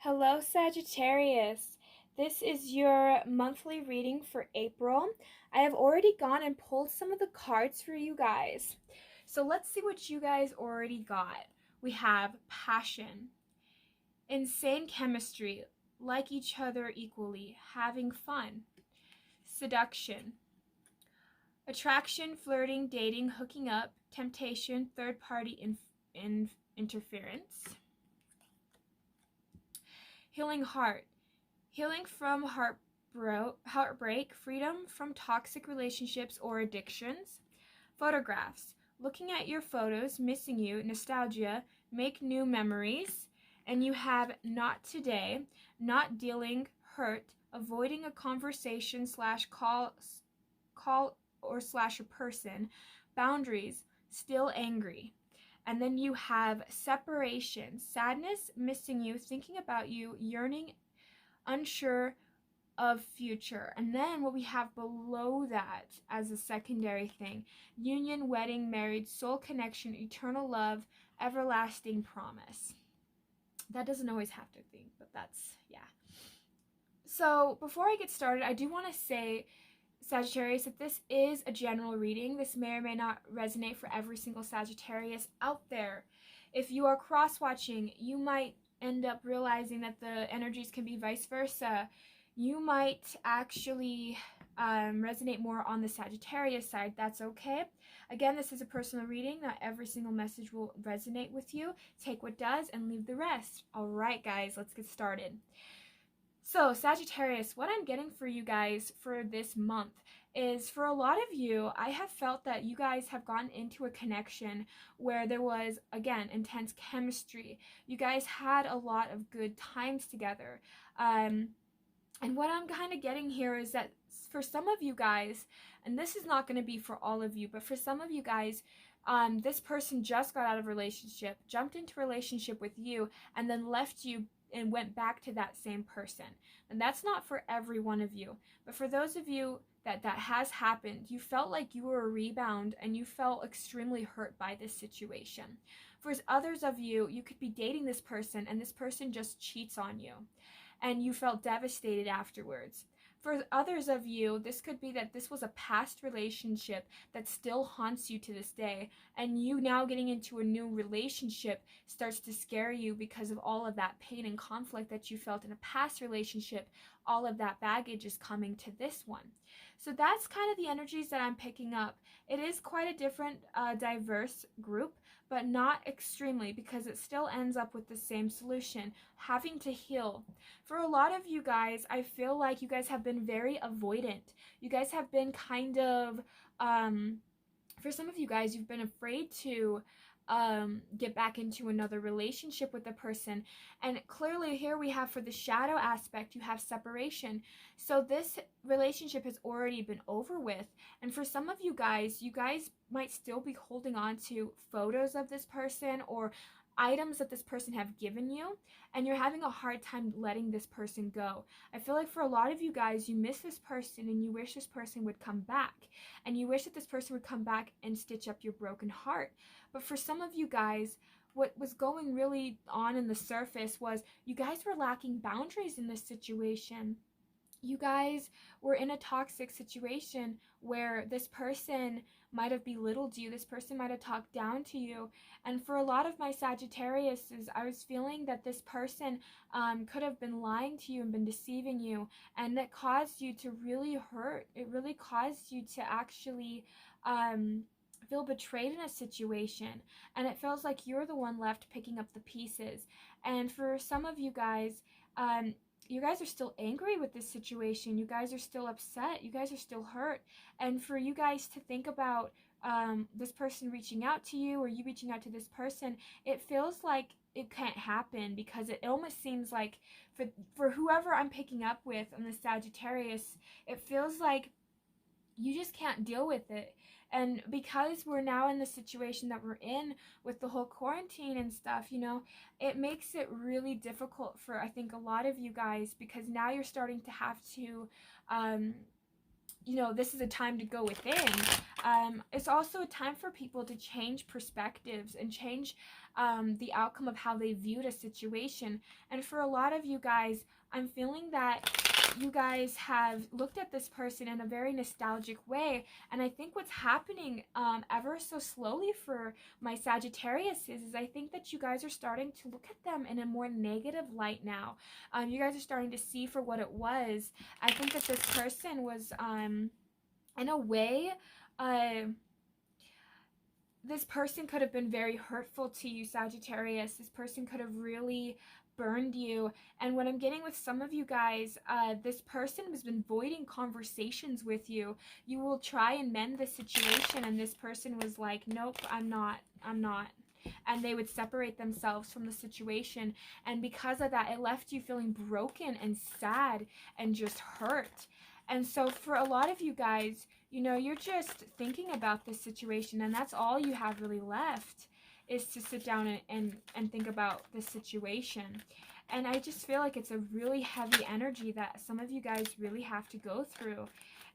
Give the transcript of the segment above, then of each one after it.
Hello, Sagittarius. This is your monthly reading for April. I have already gone and pulled some of the cards for you guys. So let's see what you guys already got. We have passion, insane chemistry, like each other equally, having fun, seduction, attraction, flirting, dating, hooking up, temptation, third party interference, healing heart, healing from heartbreak, freedom from toxic relationships or addictions, photographs, looking at your photos, missing you, nostalgia, make new memories, and you have not today, not dealing, hurt, avoiding a conversation slash call or slash a person, boundaries, still angry. And then you have separation, sadness, missing you, thinking about you, yearning, unsure of future. And then what we have below that as a secondary thing, union, wedding, married, soul connection, eternal love, everlasting promise. That doesn't always have to be, but that's, yeah. So before I get started, I do want to say, Sagittarius, that this is a general reading. This may or may not resonate for every single Sagittarius out there. If you are cross-watching, you might end up realizing that the energies can be vice versa. You might actually resonate more on the Sagittarius side. That's okay. Again, this is a personal reading. Not every single message will resonate with you. Take what does and leave the rest. All right, guys, let's get started. So, Sagittarius, what I'm getting for you guys for this month is, for a lot of you, I have felt that you guys have gotten into a connection where there was, again, intense chemistry. You guys had a lot of good times together. And what I'm kind of getting here is that for some of you guys, and this is not going to be for all of you, but for some of you guys, this person just got out of a relationship, jumped into a relationship with you, and then left you and went back to that same person. And that's not for every one of you, but for those of you that has happened, you felt like you were a rebound and you felt extremely hurt by this situation. For others of you, you could be dating this person and this person just cheats on you and you felt devastated afterwards. For others of you, this could be that this was a past relationship that still haunts you to this day, and you now getting into a new relationship starts to scare you because of all of that pain and conflict that you felt in a past relationship. All of that baggage is coming to this one. So that's kind of the energies that I'm picking up. It is quite a different, diverse group, but not extremely, because it still ends up with the same solution, having to heal. For a lot of you guys, I feel like you guys have been very avoidant. You guys have been kind of, for some of you guys, you've been afraid to get back into another relationship with a person. And clearly here we have, for the shadow aspect, you have separation. So this relationship has already been over with. And for some of you guys might still be holding on to photos of this person or items that this person have given you, and you're having a hard time letting this person go. I feel like for a lot of you guys, you miss this person and you wish this person would come back, and you wish that this person would come back and stitch up your broken heart. But for some of you guys, what was going really on in the surface was you guys were lacking boundaries in this situation. You guys were in a toxic situation where this person might have belittled you, this person might have talked down to you. And for a lot of my Sagittariuses, I was feeling that this person could have been lying to you and been deceiving you, and that caused you to really hurt. It really caused you to actually feel betrayed in a situation, and it feels like you're the one left picking up the pieces. And for some of you guys, you guys are still angry with this situation. You guys are still upset. You guys are still hurt. And for you guys to think about this person reaching out to you or you reaching out to this person, it feels like it can't happen, because it almost seems like for whoever I'm picking up with on the Sagittarius, it feels like you just can't deal with it. And because we're now in the situation that we're in with the whole quarantine and stuff, you know, it makes it really difficult for, I think, a lot of you guys, because now you're starting to have to, you know, this is a time to go within. It's also a time for people to change perspectives and change the outcome of how they viewed a situation. And for a lot of you guys, I'm feeling that you guys have looked at this person in a very nostalgic way. And I think what's happening ever so slowly for my Sagittarius is I think that you guys are starting to look at them in a more negative light now. You guys are starting to see for what it was. I think that this person was, in a way, this person could have been very hurtful to you, Sagittarius. This person could have really burned you. And what I'm getting with some of you guys, this person has been voiding conversations with you. You will try and mend the situation, and this person was like, nope, I'm not. And they would separate themselves from the situation. And because of that, it left you feeling broken and sad and just hurt. And so for a lot of you guys, you know, you're just thinking about this situation, and that's all you have really left, is to sit down and think about the situation. And I just feel like it's a really heavy energy that some of you guys really have to go through.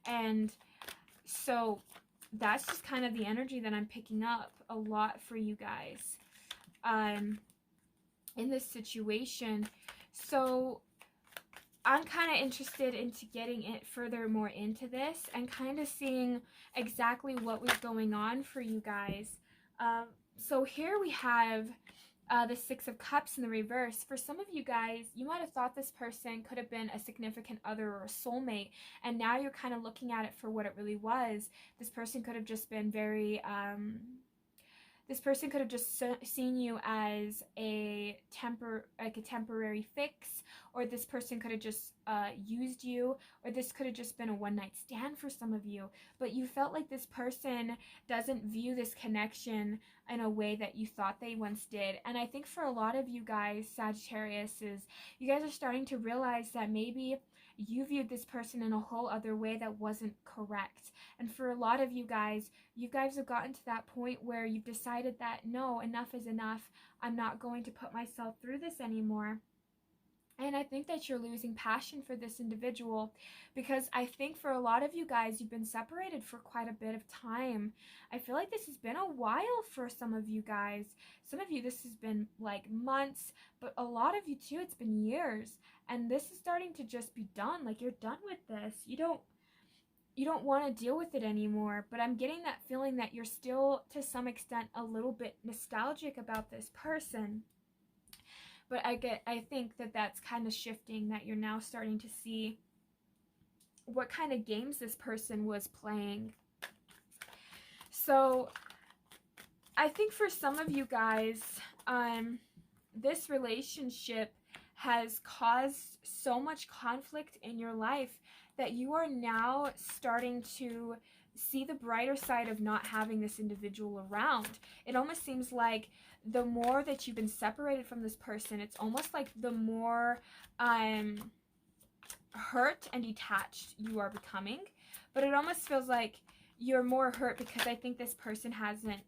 And so that's just kind of the energy that I'm picking up a lot for you guys in this situation. So I'm kind of interested into getting it furthermore into this and kind of seeing exactly what was going on for you guys. So here we have the Six of Cups in the reverse. For some of you guys, you might have thought this person could have been a significant other or a soulmate, and now you're kind of looking at it for what it really was. This person could have just been very... this person could have just seen you as a temporary fix, or this person could have just used you, or this could have just been a one-night stand for some of you. But you felt like this person doesn't view this connection in a way that you thought they once did. And I think for a lot of you guys, Sagittarius, you guys are starting to realize that maybe you viewed this person in a whole other way that wasn't correct. And for a lot of you guys have gotten to that point where you've decided that no, enough is enough. I'm not going to put myself through this anymore. And I think that you're losing passion for this individual, because I think for a lot of you guys, you've been separated for quite a bit of time. I feel like this has been a while for some of you guys. Some of you, this has been like months, but a lot of you too, it's been years. And this is starting to just be done. Like, you're done with this. You don't want to deal with it anymore. But I'm getting that feeling that you're still, to some extent, a little bit nostalgic about this person. But I think that that's kind of shifting, that you're now starting to see what kind of games this person was playing. So I think for some of you guys, this relationship has caused so much conflict in your life that you are now starting to see the brighter side of not having this individual around. It almost seems like the more that you've been separated from this person, it's almost like the more hurt and detached you are becoming. But it almost feels like you're more hurt because I think this person hasn't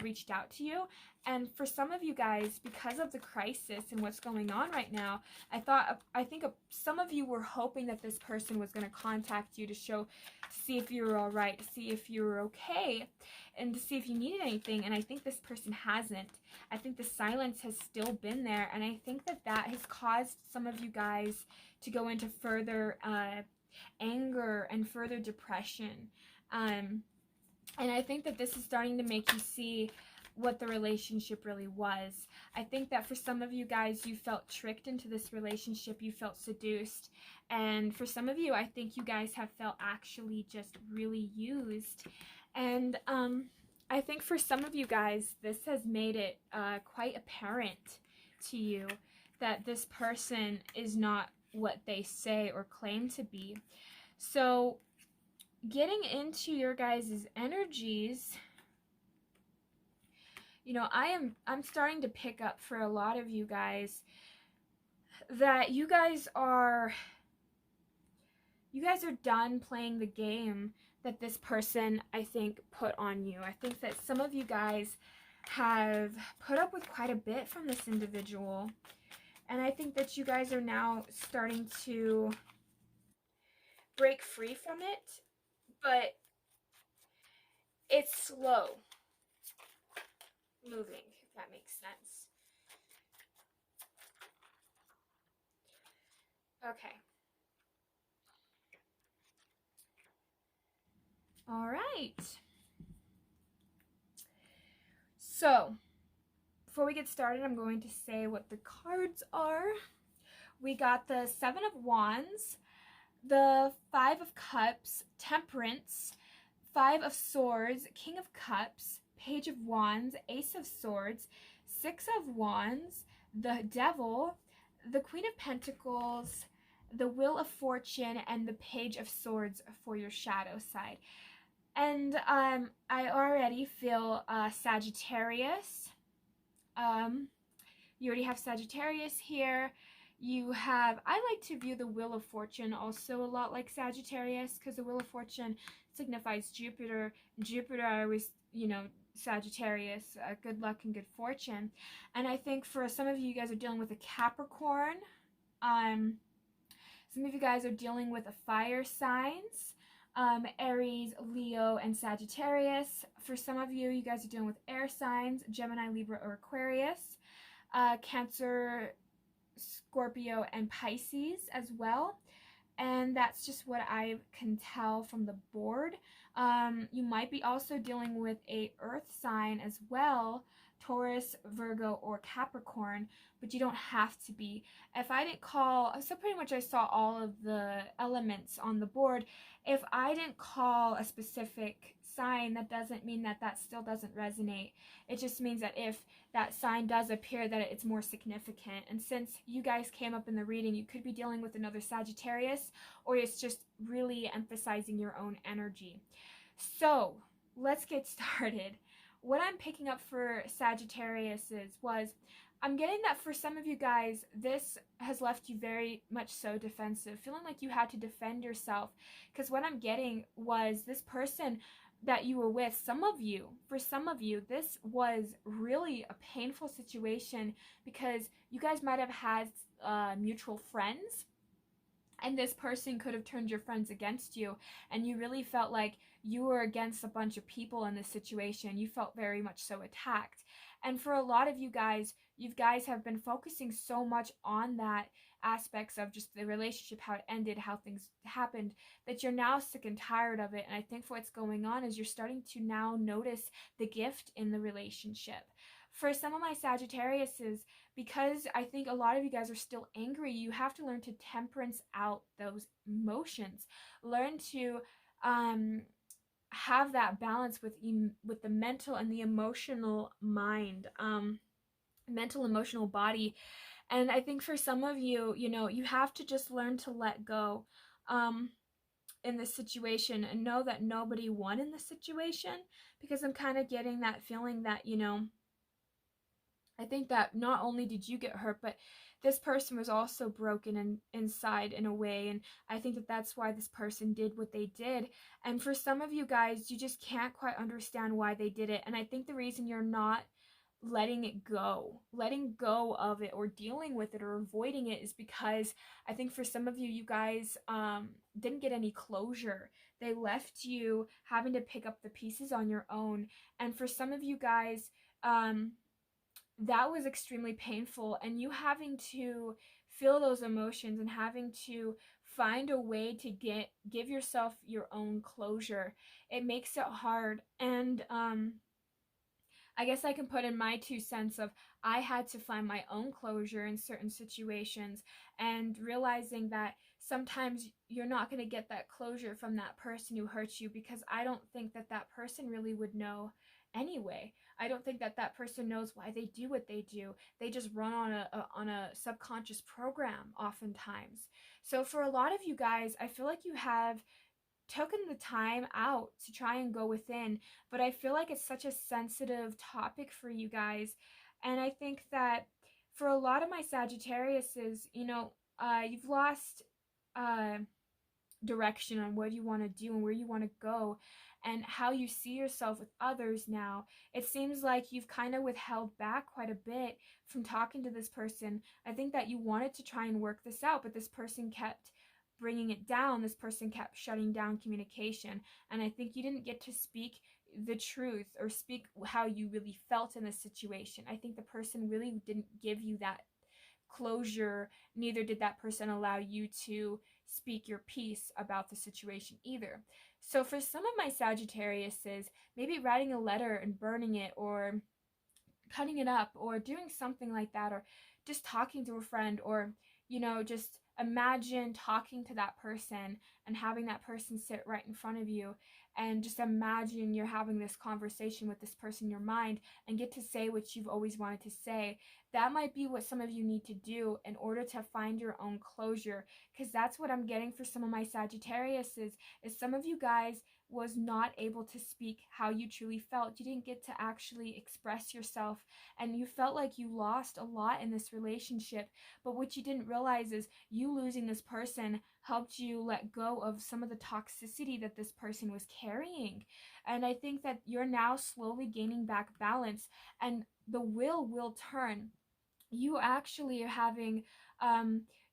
reached out to you. And for some of you guys, because of the crisis and what's going on right now, I think some of you were hoping that this person was going to contact you to see if you were all right, to see if you were okay, and to see if you needed anything. And I think this person hasn't. I think the silence has still been there, and I think that has caused some of you guys to go into further anger and further depression. And I think that this is starting to make you see what the relationship really was. I think that for some of you guys, you felt tricked into this relationship. You felt seduced. And for some of you, I think you guys have felt actually just really used. And I think for some of you guys, this has made it quite apparent to you that this person is not what they say or claim to be. So getting into your guys' energies, I'm starting to pick up for a lot of you guys that you guys are done playing the game that this person, I think, put on you. I think that some of you guys have put up with quite a bit from this individual. And I think that you guys are now starting to break free from it, but it's slow moving, if that makes sense. Okay. All right. So, before we get started, I'm going to say what the cards are. We got the Seven of Wands, the Five of Cups, Temperance, Five of Swords, King of Cups, Page of Wands, Ace of Swords, Six of Wands, the Devil, the Queen of Pentacles, the Wheel of Fortune, and the Page of Swords for your shadow side. And I already feel Sagittarius. You already have Sagittarius here. You have, I like to view the Wheel of Fortune also a lot like Sagittarius, because the Wheel of Fortune signifies Jupiter. Jupiter, I always, Sagittarius, good luck and good fortune. And I think for some of you guys are dealing with a Capricorn. Some of you guys are dealing with a fire signs. Aries, Leo, and Sagittarius. For some of you, you guys are dealing with air signs, Gemini, Libra, or Aquarius. Cancer, Scorpio, and Pisces as well. And that's just what I can tell from the board. You might be also dealing with a earth sign as well, Taurus, Virgo, or Capricorn, but you don't have to be. If I didn't call, so pretty much I saw all of the elements on the board. If I didn't call a specific sign, that doesn't mean that that still doesn't resonate. It just means that if that sign does appear, that it's more significant. And since you guys came up in the reading, you could be dealing with another Sagittarius, or it's just really emphasizing your own energy. So let's get started. What I'm picking up for Sagittarius was, I'm getting that for some of you guys, this has left you very much so defensive, feeling like you had to defend yourself. Because what I'm getting was this person that you were with, for some of you, this was really a painful situation because you guys might have had mutual friends, and this person could have turned your friends against you, and you really felt like you were against a bunch of people in this situation. You felt very much so attacked. And for a lot of you guys have been focusing so much on that aspects of just the relationship, how it ended, how things happened, that you're now sick and tired of it. And I think what's going on is you're starting to now notice the gift in the relationship. For some of my Sagittariuses, because I think a lot of you guys are still angry, you have to learn to temperance out those emotions. Learn to have that balance with the mental and the emotional mind, mental, emotional body. And I think for some of you, you have to just learn to let go in this situation and know that nobody won in this situation, because I'm kind of getting that feeling that, I think that not only did you get hurt, but this person was also broken inside in a way. And I think that that's why this person did what they did. And for some of you guys, you just can't quite understand why they did it. And I think the reason you're not letting go of it, or dealing with it, or avoiding it, is because I think for some of you, you guys didn't get any closure. They left you having to pick up the pieces on your own. And for some of you guys, that was extremely painful, and you having to feel those emotions and having to find a way to give yourself your own closure, it makes it hard. And I guess I can put in my 2 cents of, I had to find my own closure in certain situations, and realizing that sometimes you're not going to get that closure from that person who hurt you, because I don't think that that person really would know anyway. I don't think that that person knows why they do what they do. They just run on a subconscious program oftentimes. So for a lot of you guys, I feel like you have taken the time out to try and go within. But I feel like it's such a sensitive topic for you guys. And I think that for a lot of my Sagittariuses, you've lost direction on what you want to do and where you want to go and how you see yourself with others now. It seems like you've kind of withheld back quite a bit from talking to this person. I think that you wanted to try and work this out, but this person kept bringing it down. This person kept shutting down communication. And I think you didn't get to speak the truth or speak how you really felt in this situation. I think the person really didn't give you that closure. Neither did that person allow you to speak your piece about the situation either. So for some of my Sagittariuses, maybe writing a letter and burning it, or cutting it up, or doing something like that, or just talking to a friend, or just imagine talking to that person and having that person sit right in front of you, and just imagine you're having this conversation with this person in your mind and get to say what you've always wanted to say. That might be what some of you need to do in order to find your own closure, because that's what I'm getting for some of my Sagittarius is some of you guys was not able to speak how you truly felt. You didn't get to actually express yourself, and you felt like you lost a lot in this relationship. But what you didn't realize is you losing this person helped you let go of some of the toxicity that this person was carrying. And I think that you're now slowly gaining back balance, and the wheel will turn. You actually are having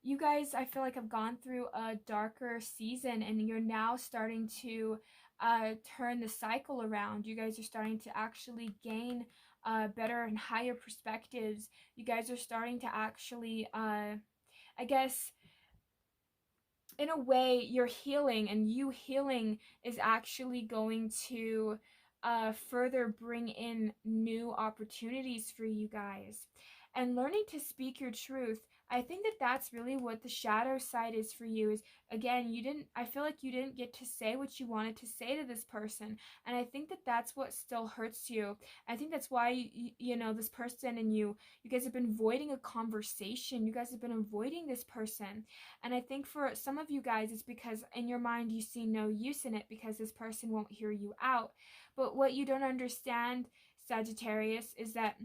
you guys, I feel like, have gone through a darker season, and you're now starting to turn the cycle around. You guys are starting to actually gain better and higher perspectives. You guys are starting to actually I guess in a way you're healing, and you healing is actually going to further bring in new opportunities for you guys. And learning to speak your truth, I think that that's really what the shadow side is for you. Is, again, I feel like you didn't get to say what you wanted to say to this person, and I think that that's what still hurts you. I think that's why this person and you guys have been avoiding a conversation. You guys have been avoiding this person. And I think for some of you guys, it's because in your mind you see no use in it, because this person won't hear you out. But what you don't understand, Sagittarius, is that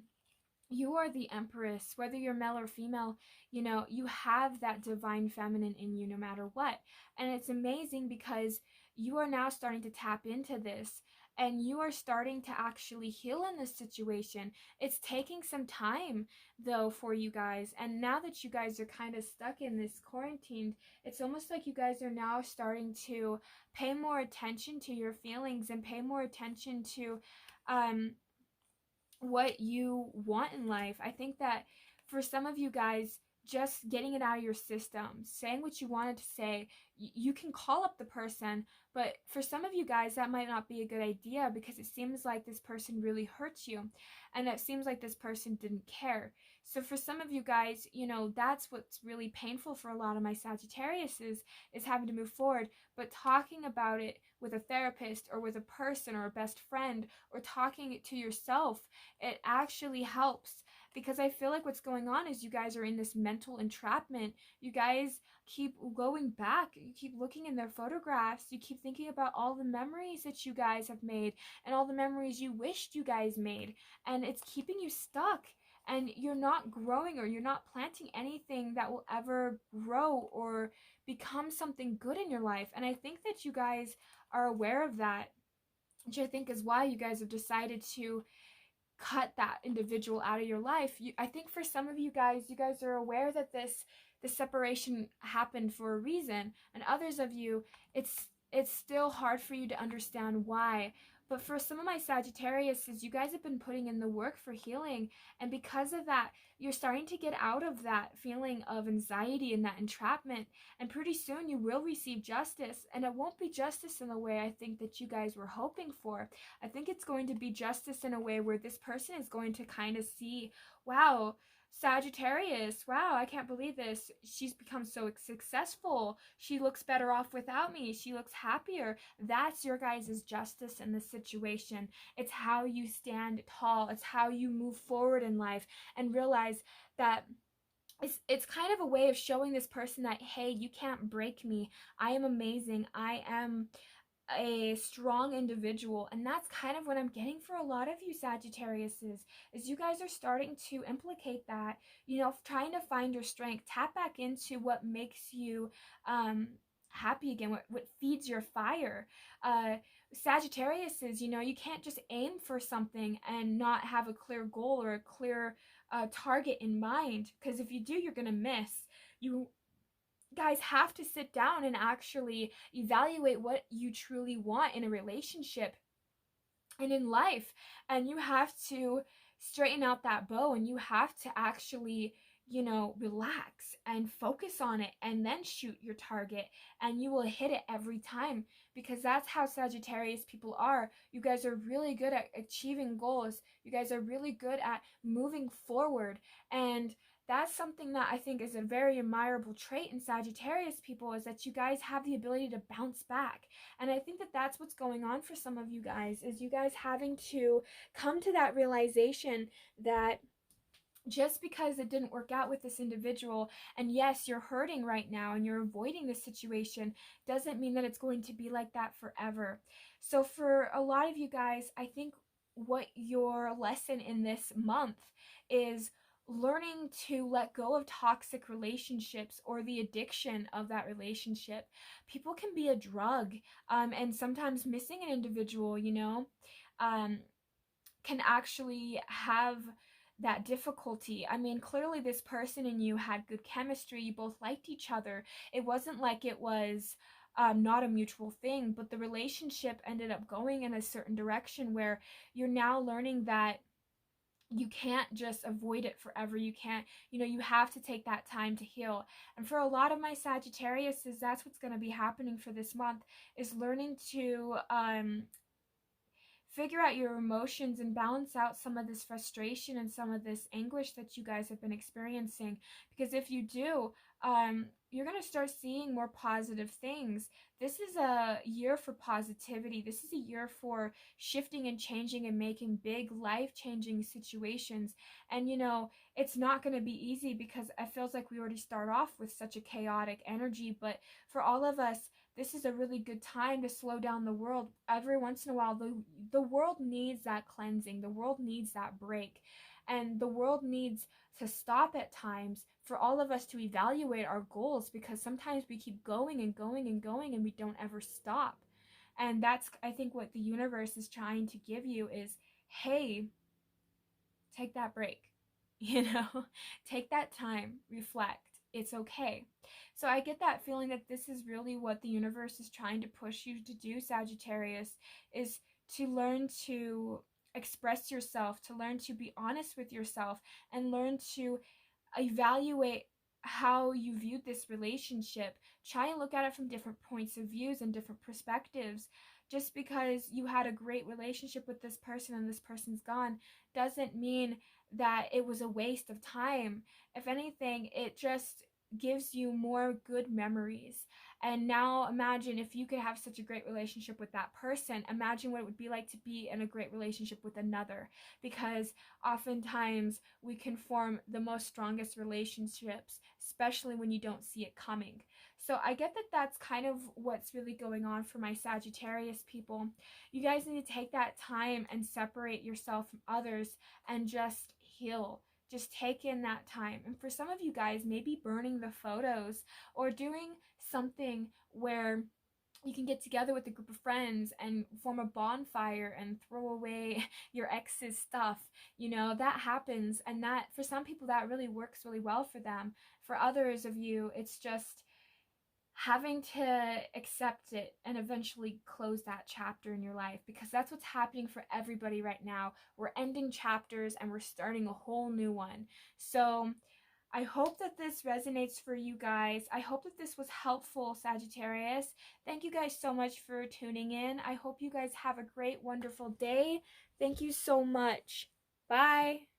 you are the empress. Whether you're male or female, you have that divine feminine in you no matter what. And it's amazing because you are now starting to tap into this, and you are starting to actually heal in this situation. It's taking some time though for you guys, and now that you guys are kind of stuck in this quarantine, it's almost like you guys are now starting to pay more attention to your feelings and pay more attention to what you want in life. I think that for some of you guys, just getting it out of your system, saying what you wanted to say, you can call up the person, but for some of you guys, that might not be a good idea, because it seems like this person really hurts you, and it seems like this person didn't care. So for some of you guys, that's what's really painful for a lot of my Sagittarius is having to move forward. But talking about it with a therapist, or with a person, or a best friend, or talking it to yourself, it actually helps. Because I feel like what's going on is you guys are in this mental entrapment. You guys keep going back. You keep looking in their photographs. You keep thinking about all the memories that you guys have made, and all the memories you wished you guys made. And it's keeping you stuck. And you're not growing, or you're not planting anything that will ever grow or become something good in your life. And I think that you guys are aware of that, which I think is why you guys have decided to cut that individual out of your life. I think for some of you guys are aware that this separation happened for a reason, and others of you, it's still hard for you to understand why. But for some of my Sagittarius, you guys have been putting in the work for healing, and because of that, you're starting to get out of that feeling of anxiety and that entrapment, and pretty soon you will receive justice. And it won't be justice in the way I think that you guys were hoping for. I think it's going to be justice in a way where this person is going to kind of see, wow, Sagittarius, wow, I can't believe this. She's become so successful. She looks better off without me. She looks happier. That's your guys' justice in this situation. It's how you stand tall. It's how you move forward in life and realize that it's kind of a way of showing this person that, hey, you can't break me. I am amazing. I am a strong individual. And that's kind of what I'm getting for a lot of you Sagittariuses, is you guys are starting to implicate that, trying to find your strength, tap back into what makes you happy again, what feeds your fire. Sagittariuses, you can't just aim for something and not have a clear goal or a clear target in mind, because if you do, you're gonna miss. You guys have to sit down and actually evaluate what you truly want in a relationship and in life, and you have to straighten out that bow, and you have to actually relax and focus on it, and then shoot your target, and you will hit it every time, because that's how Sagittarius people are. You guys are really good at achieving goals. You guys are really good at moving forward, and that's something that I think is a very admirable trait in Sagittarius people, is that you guys have the ability to bounce back. And I think that that's what's going on for some of you guys, is you guys having to come to that realization that just because it didn't work out with this individual, and yes, you're hurting right now and you're avoiding this situation, doesn't mean that it's going to be like that forever. So for a lot of you guys, I think what your lesson in this month is learning to let go of toxic relationships or the addiction of that relationship. People can be a drug, and sometimes missing an individual, can actually have that difficulty. I mean, clearly this person and you had good chemistry. You both liked each other. It wasn't like it was not a mutual thing, but the relationship ended up going in a certain direction where you're now learning that you can't just avoid it forever. You can't, you have to take that time to heal. And for a lot of my Sagittarius, that's what's going to be happening for this month, is learning to figure out your emotions and balance out some of this frustration and some of this anguish that you guys have been experiencing. Because if you do, you're going to start seeing more positive things. This is a year for positivity. This is a year for shifting and changing and making big life-changing situations. And it's not going to be easy, because it feels like we already start off with such a chaotic energy. But for all of us, this is a really good time to slow down the world. Every once in a while, the world needs that cleansing. The world needs that break. And the world needs to stop at times for all of us to evaluate our goals, because sometimes we keep going and going and going and we don't ever stop. And that's, I think, what the universe is trying to give you is, hey, take that break, take that time, reflect. It's okay. So I get that feeling that this is really what the universe is trying to push you to do, Sagittarius, is to learn to express yourself, to learn to be honest with yourself, and learn to evaluate how you viewed this relationship. Try and look at it from different points of views and different perspectives. Just because you had a great relationship with this person and this person's gone doesn't mean that it was a waste of time. If anything, it just gives you more good memories. And now imagine if you could have such a great relationship with that person. Imagine what it would be like to be in a great relationship with another, because oftentimes we can form the most strongest relationships, especially when you don't see it coming. So I get that that's kind of what's really going on for my Sagittarius people. You guys need to take that time and separate yourself from others and just heal. Just take in that time. And for some of you guys, maybe burning the photos or doing something where you can get together with a group of friends and form a bonfire and throw away your ex's stuff. That happens. And that, for some people, that really works really well for them. For others of you, it's just having to accept it and eventually close that chapter in your life, because that's what's happening for everybody right now. We're ending chapters and we're starting a whole new one. So I hope that this resonates for you guys. I hope that this was helpful, Sagittarius. Thank you guys so much for tuning in. I hope you guys have a great, wonderful day. Thank you so much. Bye.